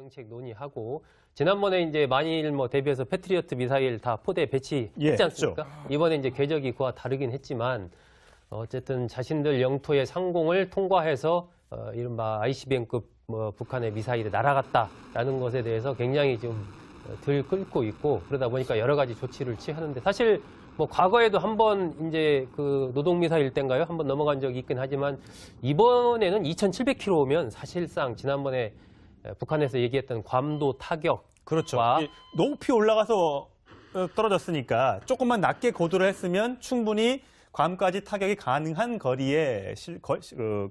대응책 논의하고 지난번에 이제 만일 뭐 대비해서 패트리어트 미사일 다 포대에 배치했지 않습니까? 이번에 이제 궤적이 그와 다르긴 했지만 어쨌든 자신들 영토의 상공을 통과해서 이른바 ICBM급 뭐 북한의 미사일이 날아갔다라는 것에 대해서 굉장히 좀 들끓고 있고 그러다 보니까 여러 가지 조치를 취하는데 사실 뭐 과거에도 한번 이제 그 노동 미사일 때인가요? 한번 넘어간 적이 있긴 하지만 이번에는 2,700km면 사실상 지난번에 북한에서 얘기했던 괌도 타격 그렇죠. 높이 올라가서 떨어졌으니까 조금만 낮게 고도를 했으면 충분히 괌까지 타격이 가능한 거리에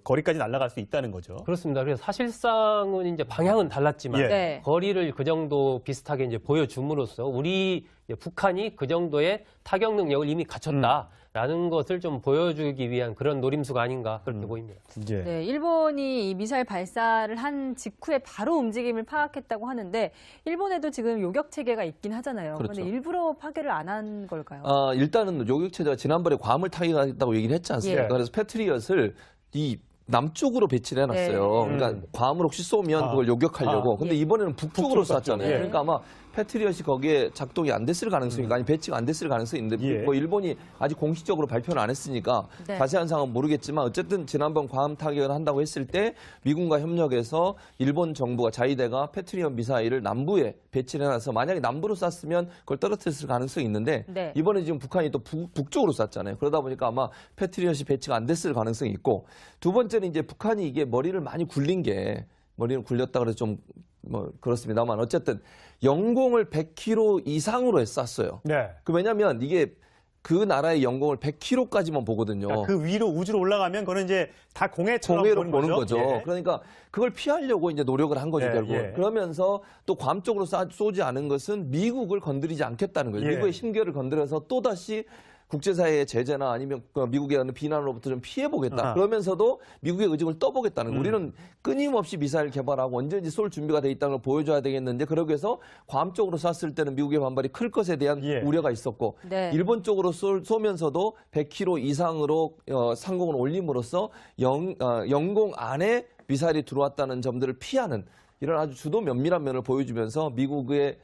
거리까지 날아갈 수 있다는 거죠. 그렇습니다. 그래서 사실상은 이제 방향은 달랐지만 네. 거리를 그 정도 비슷하게 이제 보여줌으로써 우리 북한이 그 정도의 타격 능력을 이미 갖췄다라는 것을 좀 보여주기 위한 그런 노림수가 아닌가 그렇게 보입니다. 네, 일본이 이 미사일 발사를 한 직후에 바로 움직임을 파악했다고 하는데 일본에도 지금 요격 체계가 있긴 하잖아요. 그렇죠. 그런데 일부러 파괴를 안 한 걸까요? 일단은 요격 체제가 지난번에 괌을 타격하겠다고 얘기를 했지 않습니까? 예. 그래서 패트리엇을 이 남쪽으로 배치를 해놨어요. 네. 그러니까 괌을 혹시 쏘면 그걸 요격하려고. 근데 이번에는 북쪽으로 쐈잖아요. 예. 그러니까 아마 패트리엇이 거기에 작동이 안 됐을 가능성이 아니 배치가 안 됐을 가능성이 있는데 뭐 일본이 아직 공식적으로 발표는 안 했으니까 네. 자세한 상황은 모르겠지만 어쨌든 지난번 괌 타격을 한다고 했을 때 미군과 협력해서 일본 정부가 자위대가 패트리엇 미사일을 남부에 배치를 해놔서 만약에 남부로 쐈으면 그걸 떨어뜨렸을 가능성이 있는데 네. 이번에 지금 북한이 또 북쪽으로 쐈잖아요. 그러다 보니까 아마 패트리엇이 배치가 안 됐을 가능성이 있고 두 번째는 이제 북한이 이게 머리를 많이 굴린 게 머리를 굴렸다 그래서 좀 뭐 그렇습니다만 어쨌든 영공을 100km 이상으로 쐈어요. 네. 왜냐하면 이게 그 나라의 영공을 100km까지만 보거든요. 그러니까 그 위로 우주로 올라가면 그거는 이제 다 공해처럼 공해로 보는 거죠. 예. 그러니까 그걸 피하려고 이제 노력을 한 거죠, 결국. 그러면서 또 괌 쪽으로 쏘지 않은 것은 미국을 건드리지 않겠다는 거예요. 미국의 심결을 건드려서 또다시 국제사회의 제재나 아니면 미국에 하는 비난으로부터 좀 피해보겠다. 그러면서도 미국의 의중을 떠보겠다는 거예요. 우리는 끊임없이 미사일 개발하고 언제든지 쏠 준비가 돼 있다는 걸 보여줘야 되겠는데 그러기 위해서 괌 쪽으로 쐈을 때는 미국의 반발이 클 것에 대한 우려가 있었고 네. 일본 쪽으로 쏘면서도 100km 이상으로 상공을 올림으로써 영공 안에 미사일이 들어왔다는 점들을 피하는 이런 아주 주도 면밀한 면을 보여주면서 미국을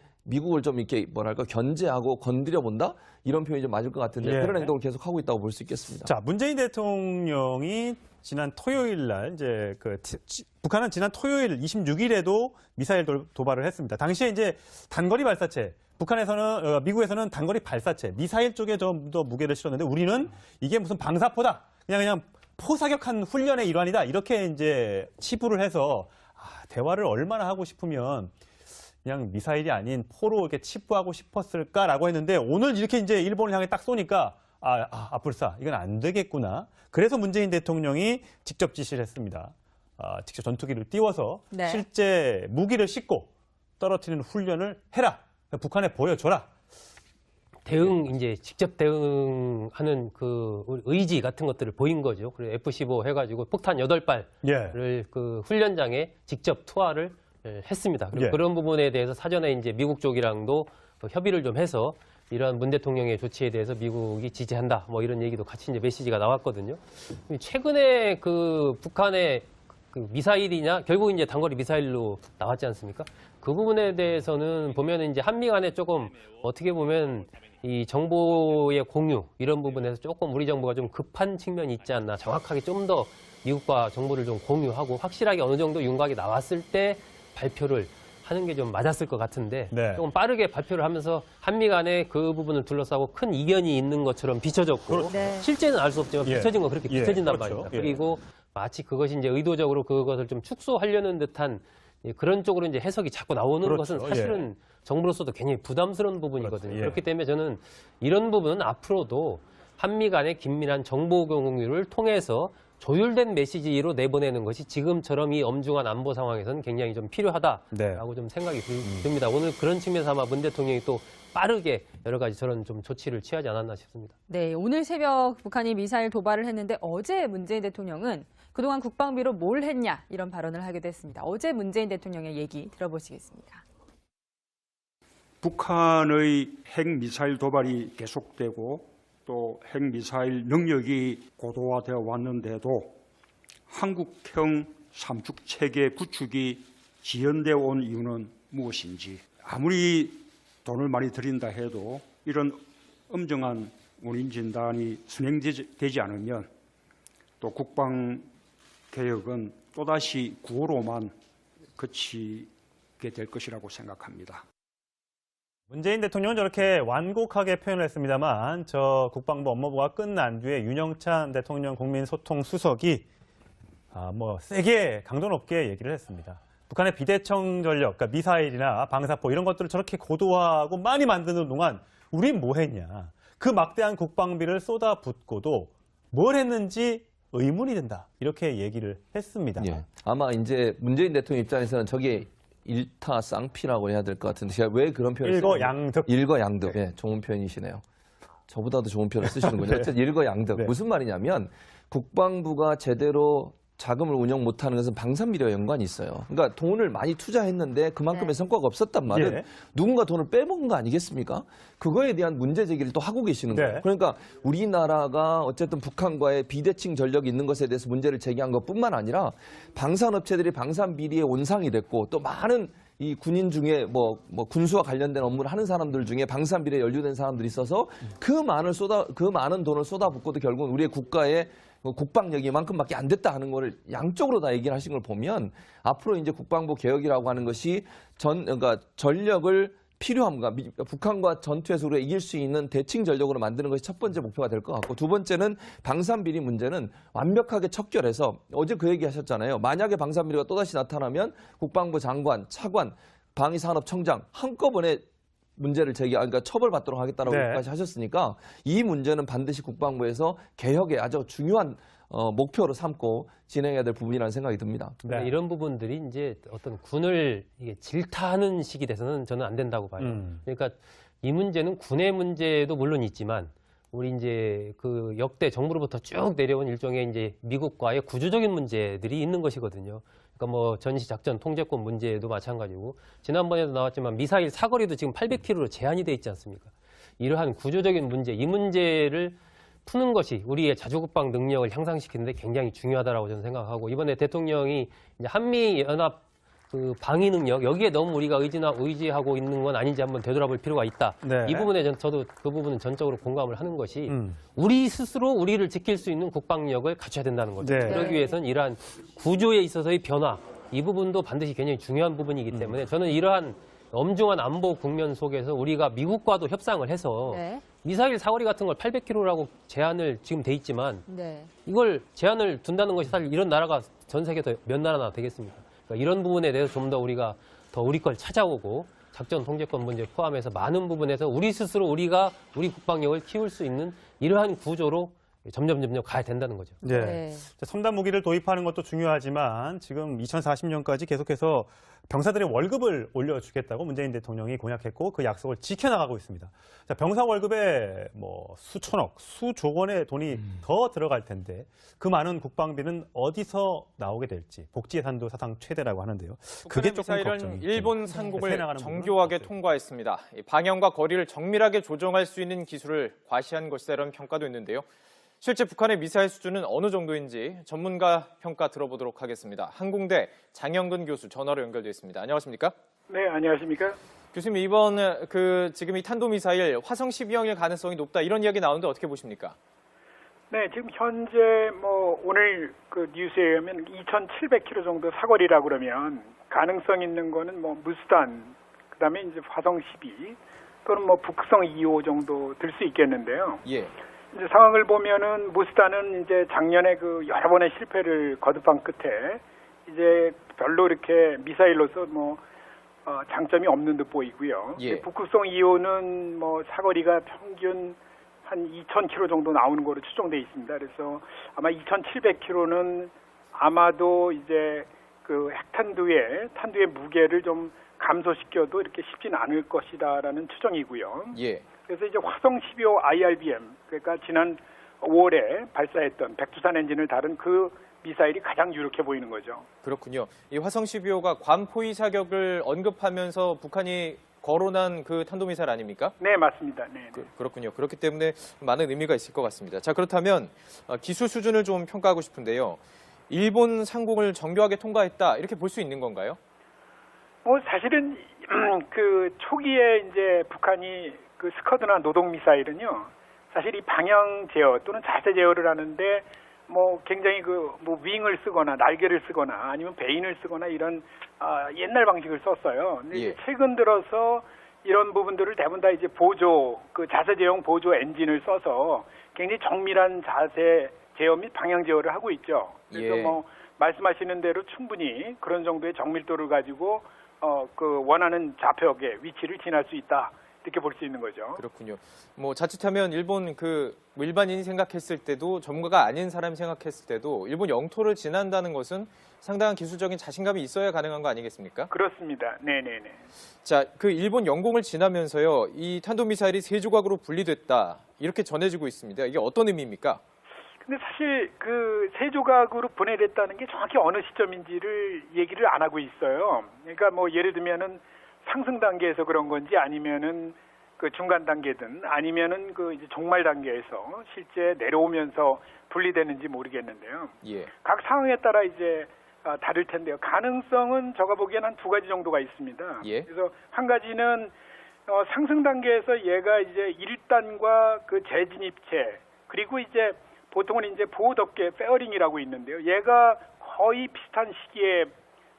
좀 이렇게 뭐랄까 견제하고 건드려 본다 이런 표현이 좀 맞을 것 같은데 그런 행동을 계속 하고 있다고 볼 수 있겠습니다. 자, 문재인 대통령이 지난 토요일 날 이제 북한은 지난 토요일 26일에도 미사일 도발을 했습니다. 당시에 이제 단거리 발사체 미국에서는 단거리 발사체 미사일 쪽에 좀 더 무게를 실었는데 우리는 이게 무슨 방사포다 그냥 포사격한 훈련의 일환이다 이렇게 이제 치부를 해서 대화를 얼마나 하고 싶으면 그냥 미사일이 아닌 포로 이렇게 치부하고 싶었을까라고 했는데 오늘 이렇게 이제 일본을 향해 딱 쏘니까 불사 이건 안 되겠구나. 그래서 문재인 대통령이 직접 지시를 했습니다. 직접 전투기를 띄워서 네. 실제 무기를 싣고 떨어뜨리는 훈련을 해라. 북한에 보여줘라. 이제 직접 대응하는 그 의지 같은 것들을 보인 거죠. 그리고 F-15 해가지고 폭탄 8발을 그 훈련장에 직접 투하를 했습니다. 그리고 그런 부분에 대해서 사전에 이제 미국 쪽이랑도 협의를 좀 해서 이러한 문 대통령의 조치에 대해서 미국이 지지한다. 뭐 이런 얘기도 같이 이제 메시지가 나왔거든요. 최근에 그 북한의 그 미사일이냐 결국 이제 단거리 미사일로 나왔지 않습니까? 그 부분에 대해서는 보면은 이제 한미 간에 조금 어떻게 보면 이 정보의 공유 이런 부분에서 조금 우리 정부가 좀 급한 측면이 있지 않나. 정확하게 좀 더 미국과 정보를 좀 공유하고 확실하게 어느 정도 윤곽이 나왔을 때 발표를 하는 게 좀 맞았을 것 같은데 조금 빠르게 발표를 하면서 한미 간에 그 부분을 둘러싸고 큰 이견이 있는 것처럼 비춰졌고 실제는 알 수 없지만 비춰진 건 그렇게 비춰진단 말입니다. 그리고 마치 그것이 이제 의도적으로 그것을 좀 축소하려는 듯한 그런 쪽으로 이제 해석이 자꾸 나오는 것은 사실은 정부로서도 굉장히 부담스러운 부분이거든요. 그렇기 때문에 저는 이런 부분은 앞으로도 한미 간의 긴밀한 정보 공유를 통해서 조율된 메시지로 내보내는 것이 지금처럼 이 엄중한 안보 상황에서는 굉장히 좀 필요하다라고 좀 생각이 듭니다. 오늘 그런 측면에서 아마 문 대통령이 또 빠르게 여러 가지 저런 좀 조치를 취하지 않았나 싶습니다. 네, 오늘 새벽 북한이 미사일 도발을 했는데 어제 문재인 대통령은 그동안 국방비로 뭘 했냐 이런 발언을 하기도 했습니다. 어제 문재인 대통령의 얘기 들어보시겠습니다. 북한의 핵미사일 도발이 계속되고 또 핵미사일 능력이 고도화되어 왔는데도 한국형 삼축체계 구축이 지연되어 온 이유는 무엇인지, 아무리 돈을 많이 들인다 해도 이런 엄정한 원인 진단이 순행되지 않으면 또 국방개혁은 또다시 구호로만 그치게 될 것이라고 생각합니다. 문재인 대통령은 저렇게 완곡하게 표현을 했습니다만 저 국방부 업무부가 끝난 뒤에 윤영찬 대통령 국민소통수석이 세게 강도 높게 얘기를 했습니다. 북한의 비대청 전력, 그러니까 미사일이나 방사포 이런 것들을 저렇게 고도화하고 많이 만드는 동안 우린 뭐 했냐. 그 막대한 국방비를 쏟아붓고도 뭘 했는지 의문이 든다. 이렇게 얘기를 했습니다. 예. 아마 이제 문재인 대통령 입장에서는 저게 일타쌍피라고 해야 될 것 같은데 제가 왜 그런 표현을 일거양득. 일거양득. 예, 좋은 표현이시네요. 저보다도 좋은 표현을 쓰시는군요. 어쨌든 일거양득. 네. 무슨 말이냐면 국방부가 제대로 자금을 운영 못하는 것은 방산비리와 연관이 있어요. 그러니까 돈을 많이 투자했는데 그만큼의 성과가 없었단 말은 예. 누군가 돈을 빼먹은 거 아니겠습니까? 그거에 대한 문제 제기를 또 하고 계시는 거예요. 네. 그러니까 우리나라가 어쨌든 북한과의 비대칭 전력이 있는 것에 대해서 문제를 제기한 것뿐만 아니라 방산업체들이 방산비리의 온상이 됐고 또 많은 이 군인 중에 군수와 관련된 업무를 하는 사람들 중에 방산비리에 연루된 사람들이 있어서 그 많은 돈을 쏟아붓고도 결국은 우리의 국가의 국방력이 이만큼밖에 안 됐다 하는 거를 양쪽으로 다 얘기를 하신 걸 보면 앞으로 이제 국방부 개혁이라고 하는 것이 그러니까 전력을 필요함과 북한과 전투에서 우리가 이길 수 있는 대칭 전력으로 만드는 것이 첫 번째 목표가 될 것 같고 두 번째는 방산비리 문제는 완벽하게 척결해서 어제 그 얘기 하셨잖아요. 만약에 방산비리가 또다시 나타나면 국방부 장관, 차관, 방위산업청장 한꺼번에 문제를 그러니까 처벌받도록 하겠다라고 네. 까지 하셨으니까 이 문제는 반드시 국방부에서 개혁의 아주 중요한 목표로 삼고 진행해야 될 부분이라는 생각이 듭니다. 네. 이런 부분들이 이제 어떤 군을 이게 질타하는 식이 돼서는 저는 안 된다고 봐요. 그러니까 이 문제는 군의 문제도 물론 있지만 우리 이제 그 역대 정부로부터 쭉 내려온 일종의 이제 미국과의 구조적인 문제들이 있는 것이거든요. 그러니까 뭐 전시작전 통제권 문제도 마찬가지고 지난번에도 나왔지만 미사일 사거리도 지금 800km로 제한이 돼 있지 않습니까? 이러한 구조적인 문제, 이 문제를 푸는 것이 우리의 자주국방 능력을 향상시키는데 굉장히 중요하다라고 저는 생각하고 이번에 대통령이 이제 한미연합 그 방위 능력 여기에 너무 우리가 의지하고 있는 건 아닌지 한번 되돌아볼 필요가 있다. 네. 이 부분에 저도 그 부분은 전적으로 공감을 하는 것이 우리 스스로 우리를 지킬 수 있는 국방력을 갖춰야 된다는 거죠. 네. 그러기 위해서는 이러한 구조에 있어서의 변화 이 부분도 반드시 굉장히 중요한 부분이기 때문에 저는 이러한 엄중한 안보 국면 속에서 우리가 미국과도 협상을 해서 네. 미사일 사거리 같은 걸 800km라고 제한을 지금 돼 있지만 네. 이걸 제한을 둔다는 것이 사실 이런 나라가 전 세계 몇 나라나 되겠습니까? 그러니까 이런 부분에 대해서 좀 더 우리가 더 우리 걸 찾아오고 작전 통제권 문제 포함해서 많은 부분에서 우리 스스로 우리가 우리 국방력을 키울 수 있는 이러한 구조로 점점 가야 된다는 거죠. 네. 네. 첨단 무기를 도입하는 것도 중요하지만 지금 2040년까지 계속해서 병사들의 월급을 올려주겠다고 문재인 대통령이 공약했고 그 약속을 지켜나가고 있습니다. 자, 병사 월급에 수천억, 수조 원의 돈이 더 들어갈 텐데 그 많은 국방비는 어디서 나오게 될지 복지 예산도 사상 최대라고 하는데요. 그게 조금 미사일은 걱정이 일본 상국을 정교하게 통과했습니다. 방향과 거리를 정밀하게 조정할 수 있는 기술을 과시한 것이다 이런 평가도 있는데요. 실제 북한의 미사일 수준은 어느 정도인지 전문가 평가 들어보도록 하겠습니다. 한공대 장영근 교수 전화로 연결되어 있습니다. 안녕하십니까? 네, 안녕하십니까? 교수님 이번 지금 이 탄도미사일 화성 12형일 가능성이 높다 이런 이야기 나오는데 어떻게 보십니까? 네, 지금 현재 오늘 그 뉴스에 의하면 2,700km 정도 사거리라고 그러면 가능성 있는 거는 무스탄, 그다음에 이제 화성 12 또는 북성 2호 정도 들 수 있겠는데요. 예. 이제 상황을 보면은 무스탄은 이제 작년에 그 여러 번의 실패를 거듭한 끝에 이제 별로 이렇게 미사일로서 장점이 없는 듯 보이고요. 예. 북극성 2호는 사거리가 평균 한 2,000km 정도 나오는 거로 추정돼 있습니다. 그래서 아마 2,700km는 아마도 이제 그 핵탄두의 무게를 좀 감소시켜도 이렇게 쉽지는 않을 것이다라는 추정이고요. 예. 그래서 이제 화성 12호 IRBM, 그러니까 지난 5월에 발사했던 백두산 엔진을 다룬 그 미사일이 가장 유력해 보이는 거죠. 그렇군요. 이 화성 12호가 괌 포위 사격을 언급하면서 북한이 거론한 그 탄도미사일 아닙니까? 네, 맞습니다. 네. 그렇군요. 그렇기 때문에 많은 의미가 있을 것 같습니다. 자, 그렇다면 기술 수준을 좀 평가하고 싶은데요. 일본 상공을 정교하게 통과했다 이렇게 볼 수 있는 건가요? 사실은 그 초기에 이제 북한이 그 스커드나 노동 미사일은요, 사실 이 방향 제어 또는 자세 제어를 하는데 뭐 굉장히 그 뭐 윙을 쓰거나 날개를 쓰거나 아니면 베인을 쓰거나 이런 옛날 방식을 썼어요. 근데 이제 최근 들어서 이런 부분들을 대부분 다 이제 보조 그 자세 제어용 보조 엔진을 써서 굉장히 정밀한 자세 제어 및 방향 제어를 하고 있죠. 그래서 뭐 말씀하시는 대로 충분히 그런 정도의 정밀도를 가지고 그 원하는 좌표의 위치를 지날 수 있다. 이렇게 볼 수 있는 거죠. 그렇군요. 뭐 자칫하면 일본 그 일반인이 생각했을 때도 전문가가 아닌 사람이 생각했을 때도 일본 영토를 지난다는 것은 상당한 기술적인 자신감이 있어야 가능한 거 아니겠습니까? 그렇습니다. 네네네. 자, 그 일본 영공을 지나면서요, 이 탄도미사일이 세 조각으로 분리됐다 이렇게 전해지고 있습니다. 이게 어떤 의미입니까? 근데 사실 그 세 조각으로 분해됐다는 게 정확히 어느 시점인지를 얘기를 안 하고 있어요. 그러니까 뭐 예를 들면은 상승 단계에서 그런 건지 아니면은 그 중간 단계든 아니면은 그 이제 종말 단계에서 실제 내려오면서 분리되는지 모르겠는데요. 각 상황에 따라 이제 다를 텐데요. 가능성은 제가 보기에는 한 두 가지 정도가 있습니다. 그래서 한 가지는 상승 단계에서 얘가 이제 1단과 그 재진입체 그리고 이제 보통은 이제 보호덮개 페어링이라고 있는데요. 얘가 거의 비슷한 시기에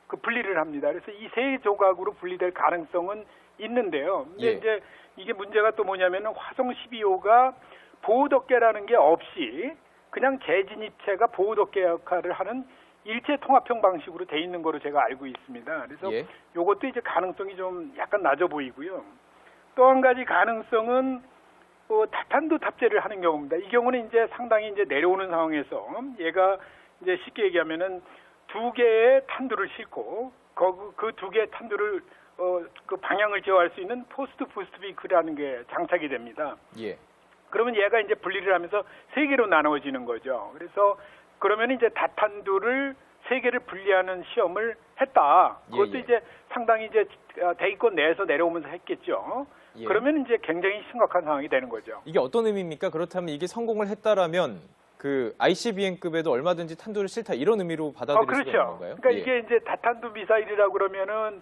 그 분리를 합니다. 그래서 이 세 조각으로 분리될 가능성은 있는데요. 근데 이제 이게 문제가 또 뭐냐면은 화성 12호가 보호덮개라는 게 없이 그냥 재진입체가 보호덮개 역할을 하는 일체 통합형 방식으로 돼 있는 거로 제가 알고 있습니다. 그래서 요것도 이제 가능성이 좀 약간 낮아 보이고요. 또 한 가지 가능성은 타탄도 탑재를 하는 경우입니다. 이 경우는 이제 상당히 이제 내려오는 상황에서 얘가 이제 쉽게 얘기하면은 두 개의 탄두를 싣고 그 두 개의 탄두를 그 방향을 제어할 수 있는 포스트 부스트 비크라는 게 장착이 됩니다. 그러면 얘가 이제 분리를 하면서 세 개로 나누어지는 거죠. 그래서 그러면 이제 다탄두를 세 개를 분리하는 시험을 했다. 그것도 이제 상당히 이제 대기권 내에서 내려오면서 했겠죠. 그러면 이제 굉장히 심각한 상황이 되는 거죠. 이게 어떤 의미입니까? 그렇다면 이게 성공을 했다라면 그 ICBM급에도 얼마든지 탄두를 싫다 이런 의미로 받아들일 수 있는 건가요? 그러니까 이게 이제 다탄두 미사일이라고 그러면은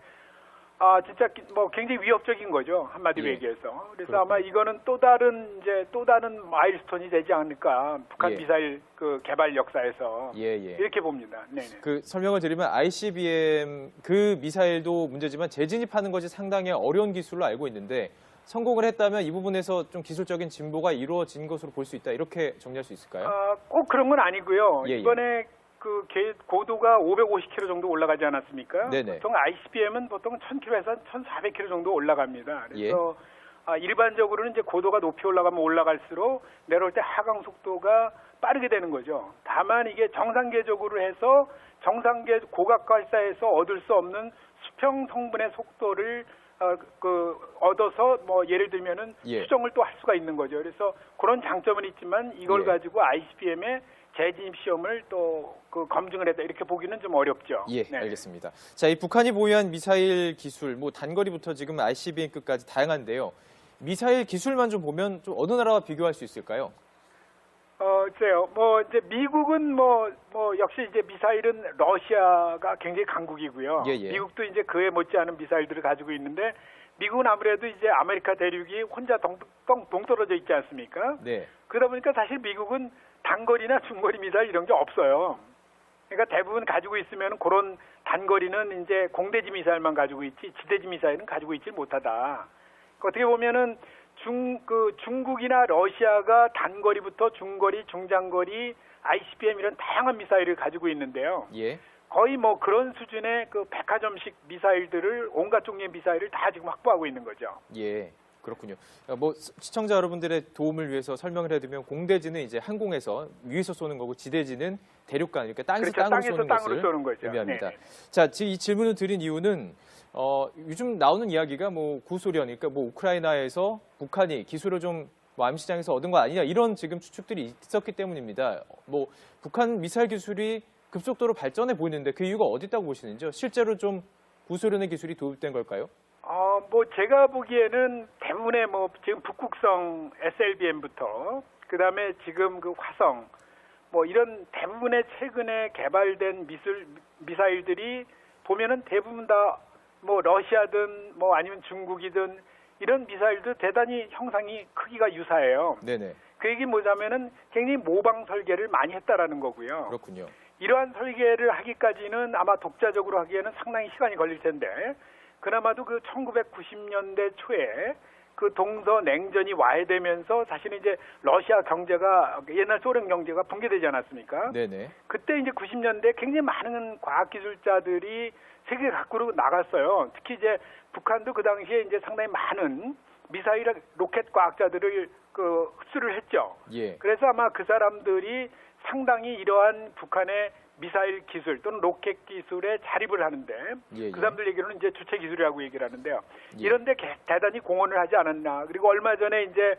진짜 뭐 굉장히 위협적인 거죠. 한마디로 얘기해서. 그래서 아마 이거는 또 다른 마일스톤이 되지 않을까. 북한 미사일 그 개발 역사에서 이렇게 봅니다. 네네. 그 설명을 드리면 ICBM 그 미사일도 문제지만 재진입하는 것이 상당히 어려운 기술로 알고 있는데 성공을 했다면 이 부분에서 좀 기술적인 진보가 이루어진 것으로 볼 수 있다. 이렇게 정리할 수 있을까요? 꼭 그런 건 아니고요. 이번에 그 고도가 550km 정도 올라가지 않았습니까? 보통 ICBM은 보통 1000km에서 1400km 정도 올라갑니다. 그래서 일반적으로는 이제 고도가 높이 올라가면 올라갈수록 내려올 때 하강 속도가 빠르게 되는 거죠. 다만 이게 정상계적으로 해서 정상계 고각 발사에서 얻을 수 없는 수평 성분의 속도를 얻어서 뭐 예를 들면은 수정을 또 할 수가 있는 거죠. 그래서 그런 장점은 있지만 이걸 가지고 ICBM의 재진입 시험을 또 그 검증을 했다 이렇게 보기는 좀 어렵죠. 알겠습니다. 자, 이 북한이 보유한 미사일 기술, 뭐 단거리부터 지금 ICBM급까지 다양한데요. 미사일 기술만 좀 보면 좀 어느 나라와 비교할 수 있을까요? 글쎄요. 뭐 이제 미국은 뭐 역시 이제 미사일은 러시아가 굉장히 강국이고요. 미국도 이제 그에 못지않은 미사일들을 가지고 있는데 미국은 아무래도 이제 아메리카 대륙이 혼자 동떨어져 있지 않습니까? 그러다 보니까 사실 미국은 단거리나 중거리 미사일 이런 게 없어요. 그러니까 대부분 가지고 있으면 그런 단거리는 이제 공대지 미사일만 가지고 있지 지대지 미사일은 가지고 있지 못하다. 어떻게 보면은 중국이나 러시아가 단거리부터 중거리, 중장거리, ICBM 이런 다양한 미사일을 가지고 있는데요. 거의 뭐 그런 수준의 그 백화점식 미사일들을 온갖 종류의 미사일을 다 지금 확보하고 있는 거죠. 그렇군요. 뭐 시청자 여러분들의 도움을 위해서 설명을 해드리면 공대지는 이제 항공에서 위에서 쏘는 거고 지대지는 대륙간 이렇게 땅에서 땅으로 쏘는 것을 의미합니다. 자, 지금 이 질문을 드린 이유는 요즘 나오는 이야기가 뭐 구소련, 그러니까 뭐 우크라이나에서 북한이 기술을 좀 암시장에서 얻은 거 아니냐 이런 지금 추측들이 있었기 때문입니다. 뭐 북한 미사일 기술이 급속도로 발전해 보이는데 그 이유가 어디 있다고 보시는지요? 실제로 좀 구소련의 기술이 도입된 걸까요? 뭐 제가 보기에는 대부분의 뭐 지금 북극성 SLBM부터 그다음에 지금 그 화성 뭐 이런 대부분의 최근에 개발된 미사일들이 보면은 대부분 다 뭐 러시아든 뭐 아니면 중국이든 이런 미사일도 대단히 형상이 크기가 유사해요. 네네. 그 얘기 뭐냐면은 굉장히 모방 설계를 많이 했다라는 거고요. 그렇군요. 이러한 설계를 하기까지는 아마 독자적으로 하기에는 상당히 시간이 걸릴 텐데 그나마도 그 1990년대 초에 그 동서냉전이 와해되면서 사실은 이제 러시아 경제가 옛날 소련 경제가 붕괴되지 않았습니까? 네네. 그때 이제 90년대 굉장히 많은 과학기술자들이 세계 각국으로 나갔어요. 특히 이제 북한도 그 당시에 이제 상당히 많은 미사일 로켓 과학자들을 그 흡수를 했죠. 예. 그래서 아마 그 사람들이 상당히 이러한 북한의 미사일 기술 또는 로켓 기술에 자립을 하는데 예, 그 사람들 얘기로는 이제 주체 기술이라고 얘기를 하는데요. 예. 이런데 대단히 공헌을 하지 않았나. 그리고 얼마 전에 이제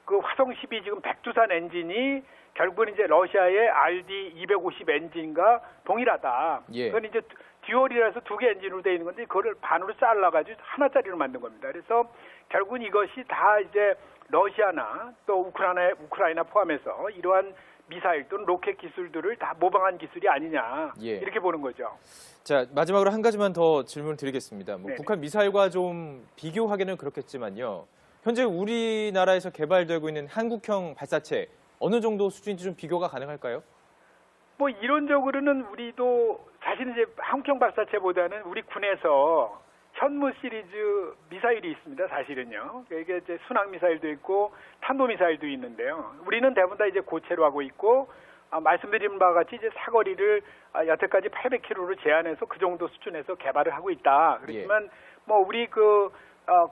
그 화성 12 지금 백두산 엔진이 결국은 이제 러시아의 RD-250 엔진과 동일하다. 예. 그건 이제 듀얼이라서 두 개 엔진으로 되어 있는 건데 그거를 반으로 잘라가지고 하나짜리로 만든 겁니다. 그래서 결국은 이것이 다 이제 러시아나 또 우크라이나 포함해서 이러한 미사일 또는 로켓 기술들을 다 모방한 기술이 아니냐 예. 이렇게 보는 거죠. 자, 마지막으로 한 가지만 더 질문 드리겠습니다. 뭐 네네. 북한 미사일과 좀 비교하기는 그렇겠지만요. 현재 우리나라에서 개발되고 있는 한국형 발사체 어느 정도 수준인지 좀 비교가 가능할까요? 뭐 이론적으로는 우리도 사실 이제 한국형 발사체보다는 우리 군에서 현무 시리즈 미사일이 있습니다. 사실은요. 이게 이제 순항 미사일도 있고 탄도 미사일도 있는데요. 우리는 대부분 다 이제 고체로 하고 있고 말씀드린 바와 같이 이제 사거리를 여태까지 800km로 제한해서 그 정도 수준에서 개발을 하고 있다. 그렇지만 뭐 우리 그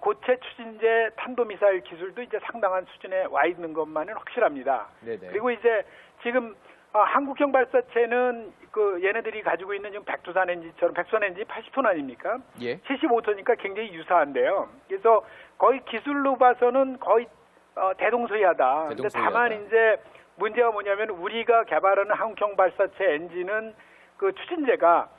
고체 추진제 탄도 미사일 기술도 이제 상당한 수준에 와 있는 것만은 확실합니다. 네네. 그리고 이제 지금 한국형 발사체는 그 얘네들이 가지고 있는 지금 백두산 엔진처럼 백두산 엔진이 80톤 아닙니까? 예. 75톤이니까 굉장히 유사한데요. 그래서 거의 기술로 봐서는 거의 대동소이하다. 근데 다만 이제 문제가 뭐냐면 우리가 개발하는 한국형 발사체 엔진은 그 추진제가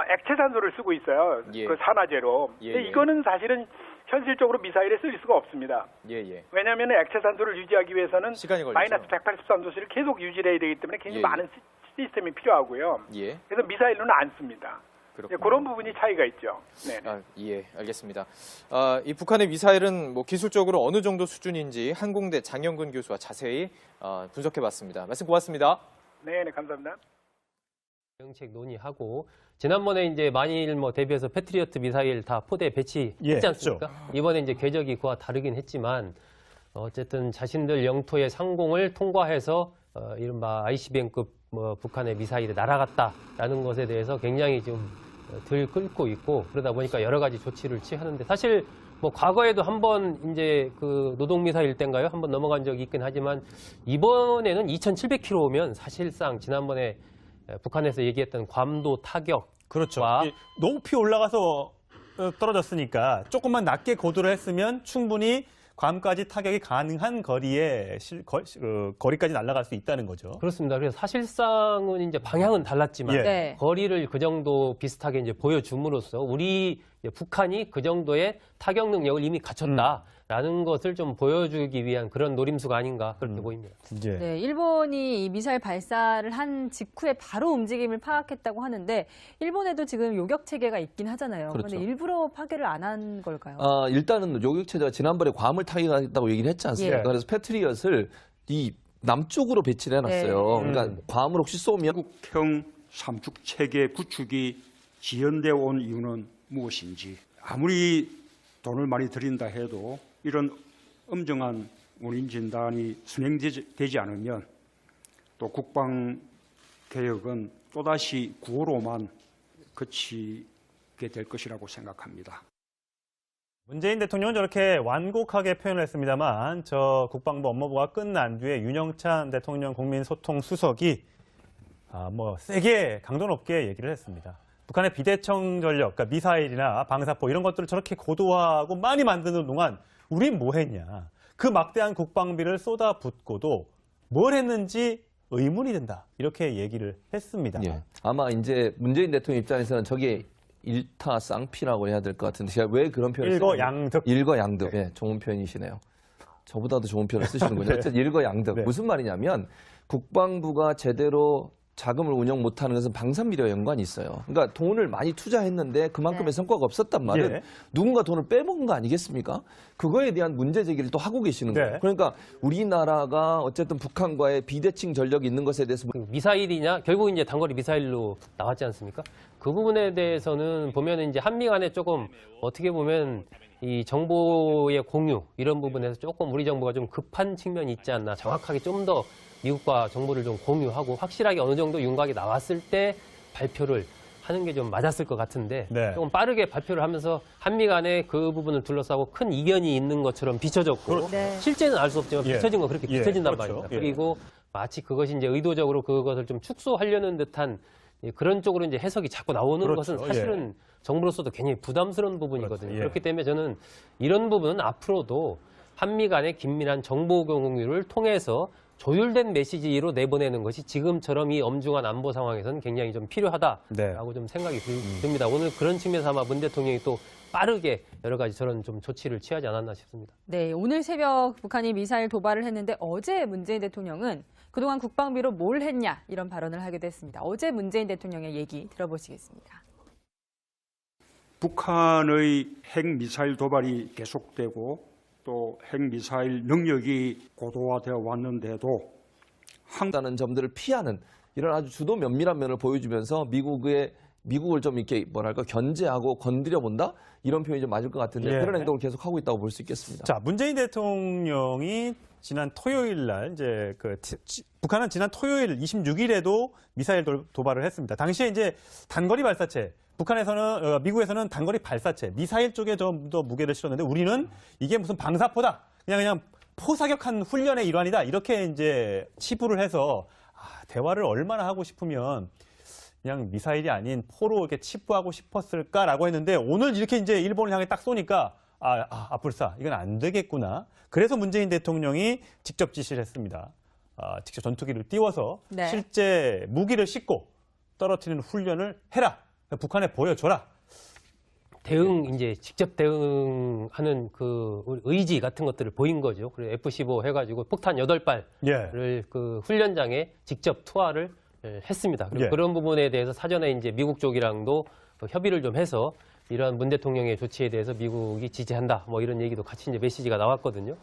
액체산소를 쓰고 있어요. 예. 그 산화제로. 예, 근데 예. 이거는 사실은 현실적으로 미사일에 쓸 수가 없습니다. 예. 왜냐하면 액체산소를 유지하기 위해서는 시간이 걸리죠. 마이너스 183도씨를 계속 유지해야 되기 때문에 굉장히 예, 예. 많은 시스템이 필요하고요. 예. 그래서 미사일로는 안 씁니다. 그렇군요. 그런 부분이 차이가 있죠. 네. 예, 알겠습니다. 이 북한의 미사일은 뭐 기술적으로 어느 정도 수준인지 한공대 장영근 교수와 자세히 분석해봤습니다. 말씀 고맙습니다. 네, 감사합니다. 정책 논의하고 지난번에 이제 만일 뭐 대비해서 패트리어트 미사일 다 포대에 배치했지 예, 않습니까? 이번에 이제 궤적이 그와 다르긴 했지만 어쨌든 자신들 영토의 상공을 통과해서 이른바 ICBM급 뭐 북한의 미사일이 날아갔다라는 것에 대해서 굉장히 좀 들끓고 있고 그러다 보니까 여러 가지 조치를 취하는데 사실 뭐 과거에도 한번 이제 그 노동 미사일 때인가요? 한번 넘어간 적이 있긴 하지만 이번에는 2,700km면 사실상 지난번에 북한에서 얘기했던 괌도 타격. 그렇죠. 높이 올라가서 떨어졌으니까 조금만 낮게 고도를 했으면 충분히 괌까지 타격이 가능한 거리에 거리까지 날아갈 수 있다는 거죠. 그렇습니다. 그래서 사실상은 이제 방향은 달랐지만 예. 네. 거리를 그 정도 비슷하게 이제 보여줌으로써 우리 북한이 그 정도의 타격 능력을 이미 갖췄다라는 것을 좀 보여주기 위한 그런 노림수가 아닌가 그렇게 보입니다. 예. 네, 일본이 이 미사일 발사를 한 직후에 바로 움직임을 파악했다고 하는데 일본에도 지금 요격 체계가 있긴 하잖아요. 그렇죠. 그런데 일부러 파괴를 안 한 걸까요? 일단은 요격체제가 지난번에 괌을 타격했다고 얘기를 했지 않습니까? 예. 그래서 패트리엇을 이 남쪽으로 배치를 해놨어요. 네. 그러니까 괌을 혹시 쏘면 한국형 삼축 체계 구축이 지연되어 온 이유는 무엇인지 아무리 돈을 많이 들인다 해도 이런 엄정한 원인 진단이 순행되지 않으면 또 국방 개혁은 또다시 구호로만 그치게 될 것이라고 생각합니다. 문재인 대통령은 저렇게 완곡하게 표현을 했습니다만 저 국방부 업무부가 끝난 뒤에 윤영찬 대통령 국민소통수석이 뭐 세게 강도 높게 얘기를 했습니다. 북한의 비대청 전력, 그러니까 미사일이나 방사포 이런 것들을 저렇게 고도화하고 많이 만드는 동안 우린 뭐 했냐. 그 막대한 국방비를 쏟아붓고도 뭘 했는지 의문이 든다. 이렇게 얘기를 했습니다. 예. 아마 이제 문재인 대통령 입장에서는 저게 일타쌍피라고 해야 될 것 같은데 제가 왜 그런 표현을 일거양득. 일거양득. 예, 좋은 표현이시네요. 저보다도 좋은 표현을 쓰시는군요. 네. 어쨌든 일거양득. 네. 무슨 말이냐면 국방부가 제대로 자금을 운영 못하는 것은 방산비리와 연관이 있어요. 그러니까 돈을 많이 투자했는데 그만큼의 성과가 없었단 말은 예. 누군가 돈을 빼먹은 거 아니겠습니까? 그거에 대한 문제 제기를 또 하고 계시는 거예요. 네. 그러니까 우리나라가 어쨌든 북한과의 비대칭 전력이 있는 것에 대해서 그 미사일이냐 결국 이제 단거리 미사일로 나왔지 않습니까? 그 부분에 대해서는 보면 이제 한미 간에 조금 어떻게 보면 이 정보의 공유 이런 부분에서 조금 우리 정부가 좀 급한 측면이 있지 않나. 정확하게 좀 더 미국과 정보를 좀 공유하고 확실하게 어느 정도 윤곽이 나왔을 때 발표를 하는 게 좀 맞았을 것 같은데 네. 조금 빠르게 발표를 하면서 한미 간에 그 부분을 둘러싸고 큰 이견이 있는 것처럼 비춰졌고 네. 실제는 알 수 없지만 예. 비춰진 건 그렇게 예, 비춰진단 그렇죠. 말입니다. 예. 그리고 마치 그것이 이제 의도적으로 그것을 좀 축소하려는 듯한 그런 쪽으로 이제 해석이 자꾸 나오는 그렇죠. 것은 사실은 정부로서도 굉장히 부담스러운 부분이거든요. 그렇죠. 예. 그렇기 때문에 저는 이런 부분은 앞으로도 한미 간의 긴밀한 정보 공유를 통해서 조율된 메시지로 내보내는 것이 지금처럼 이 엄중한 안보 상황에서는 굉장히 좀 필요하다라고 네. 좀 생각이 듭니다. 오늘 그런 측면에서 아마 문 대통령이 또 빠르게 여러 가지 저런 좀 조치를 취하지 않았나 싶습니다. 네, 오늘 새벽 북한이 미사일 도발을 했는데 어제 문재인 대통령은 그동안 국방비로 뭘 했냐 이런 발언을 하기도 했습니다. 어제 문재인 대통령의 얘기 들어보시겠습니다. 북한의 핵미사일 도발이 계속되고 또 핵미사일 능력이 고도화되어 왔는데도 한다는 점들을 피하는 이런 아주 주도 면밀한 면을 보여주면서 미국을 좀 이렇게 뭐랄까 견제하고 건드려 본다 이런 표현이 좀 맞을 것 같은데 예. 그런 행동을 계속 하고 있다고 볼 수 있겠습니다. 자, 문재인 대통령이 지난 토요일 날 이제 북한은 지난 토요일 26일에도 미사일 도발을 했습니다. 당시에 이제 단거리 발사체 북한에서는 미국에서는 단거리 발사체 미사일 쪽에 좀 더 무게를 실었는데 우리는 이게 무슨 방사포다. 그냥 포사격한 훈련의 일환이다. 이렇게 이제 치부를 해서 대화를 얼마나 하고 싶으면 그냥 미사일이 아닌 포로 이렇게 치부하고 싶었을까라고 했는데 오늘 이렇게 이제 일본을 향해 딱 쏘니까 아뿔싸 이건 안 되겠구나. 그래서 문재인 대통령이 직접 지시를 했습니다. 직접 전투기를 띄워서 네. 실제 무기를 싣고 떨어뜨리는 훈련을 해라. 북한에 보여줘라. 이제 직접 대응하는 그 의지 같은 것들을 보인 거죠. 그리고 F-15 해가지고 폭탄 8발을 예. 그 훈련장에 직접 투하를 했습니다. 그리고 예. 그런 부분에 대해서 사전에 이제 미국 쪽이랑도 협의를 좀 해서 이러한 문 대통령의 조치에 대해서 미국이 지지한다. 뭐 이런 얘기도 같이 이제 메시지가 나왔거든요.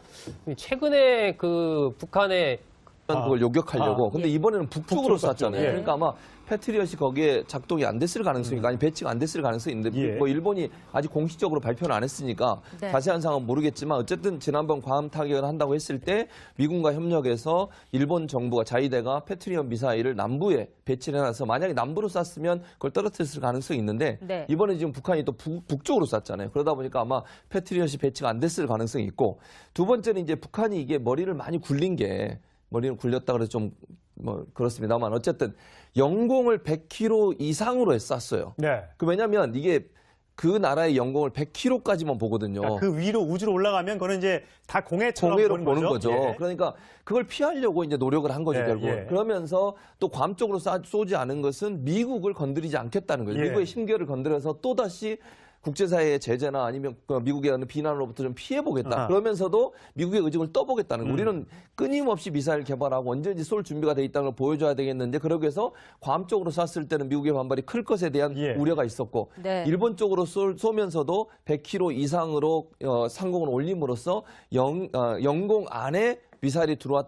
최근에 그 북한의 그걸 요격하려고. 근데 이번에는 북쪽으로 쐈잖아요. 예. 그러니까 아마 패트리엇이 거기에 작동이 안 됐을 가능성이 아니 배치가 안 됐을 가능성이 있는데 예. 뭐 일본이 아직 공식적으로 발표는 안 했으니까 네. 자세한 상황은 모르겠지만 어쨌든 지난번 괌 타격을 한다고 했을 때 미군과 협력해서 일본 정부가 자위대가 패트리엇 미사일을 남부에 배치를 해놔서 만약에 남부로 쐈으면 그걸 떨어뜨렸을 가능성이 있는데 네. 이번에 지금 북한이 또 북쪽으로 쐈잖아요. 그러다 보니까 아마 패트리엇이 배치가 안 됐을 가능성이 있고 두 번째는 이제 북한이 이게 머리를 많이 굴린 게 머리를 굴렸다 그래서 좀 뭐 그렇습니다만 어쨌든 영공을 100km 이상으로 쐈어요. 네. 왜냐하면 이게 그 나라의 영공을 100km까지만 보거든요. 그러니까 그 위로 우주로 올라가면 그거는 이제 다 공해처럼 공해로 보는 거죠. 예. 그러니까 그걸 피하려고 이제 노력을 한 거죠, 예, 결국. 예. 그러면서 또 괌 쪽으로 쏘지 않은 것은 미국을 건드리지 않겠다는 거예요. 예. 미국의 심기를 건드려서 또다시 국제사회의 제재나 아니면 미국에 대한 비난으로부터 좀 피해보겠다. 그러면서도 미국의 의중을 떠보겠다는 거예요. 우리는 끊임없이 미사일 개발하고 언제든지 쏠 준비가 돼 있다는 걸 보여줘야 되겠는데 그러기 위해서 괌 쪽으로 쐈을 때는 미국의 반발이 클 것에 대한 예. 우려가 있었고 네. 일본 쪽으로 쏘면서도 100km 이상으로 상공을 올림으로써 영공 안에 미사일이 들어왔다.